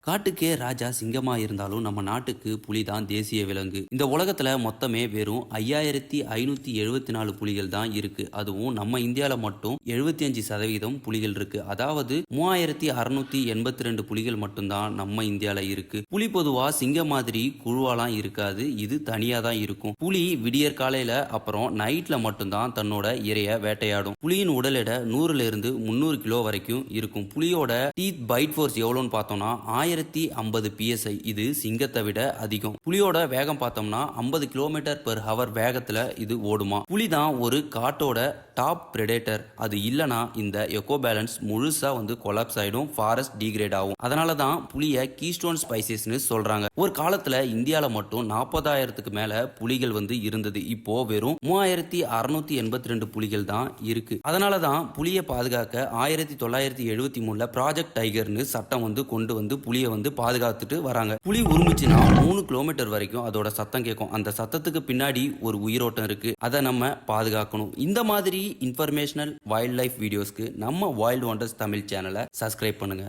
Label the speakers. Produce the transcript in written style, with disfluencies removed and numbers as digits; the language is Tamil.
Speaker 1: காட்டுக்கே ராஜா சிங்கமா இருந்தாலும் நம்ம நாட்டுக்கு புலி தான் தேசிய விலங்கு. இந்த உலகத்துல மொத்தமே வெறும் 5574 புலிகள் தான் இருக்கு. அதுவும் நம்ம இந்தியால மட்டும் 75% புலிகள் இருக்கு. அதாவது 3682 புலிகள் மட்டும்தான் நம்ம இந்தியால இருக்கு. புலி பொதுவா சிங்கம் மாதிரி குழுவாலாம் இருக்காது. இது தனியா தான் இருக்கும். புலி விடியற் காலையில அப்புறம் நைட்ல மட்டும்தான் தன்னோட இரைய வேட்டையாடும். புலியின் உடல் எடை 100ல இருந்து 300 கிலோ வரைக்கும் இருக்கும். புலியோட டீத் பைட் ஃபோர்ஸ் எவ்வளோன்னு பார்த்தோம்னா 1050 PSI. இது சிங்கத்தை விட அதிகம். புலியோட வேகம் பார்த்தோம்னா 50 கிலோமீட்டர் பெர் ஹவர் வேகத்துல இது ஓடுமா. புலி தான் ஒரு காட்டோட டாப் பிரெடேட்டர். அது இல்லனா இந்த எக்கோ பேலன்ஸ் முழுசா கொலாப்ஸ் ஆயிடும், ஃபாரஸ்ட் டிகிரேட் ஆகும். அதனால தான் புலிய கீஸ்டோன் ஸ்பைசஸ்னு சொல்றாங்க. ஒரு காலத்துல இந்தியால மட்டும் 40,000க்கு மேல புலிகள் இருந்தது. இப்போ வெறும் 3682 புலிகள் தான் இருக்கு. அதனால தான் புலியை பாதுகாக்க 1973ல ப்ராஜெக்ட் டைகர்னு சட்டம் கொண்டு புலியை பாதுகாத்துட்டு வராங்க. புலி உருமிச்சுன்னா 3 கிலோமீட்டர் வரைக்கும் அதோட சத்தம் கேட்கும். அந்த சத்தத்துக்கு பின்னாடி ஒரு உயிரோட்டம் இருக்கு. அதை நம்ம பாதுகாக்கணும். இந்த மாதிரி இன்ஃபர்மேஷனல் வைல்ட் லைஃப் வீடியோஸ்க்கு நம்ம வைல்ட் ஒண்டர்ஸ் தமிழ் சேனலை சப்ஸ்கிரைப் பண்ணுங்க.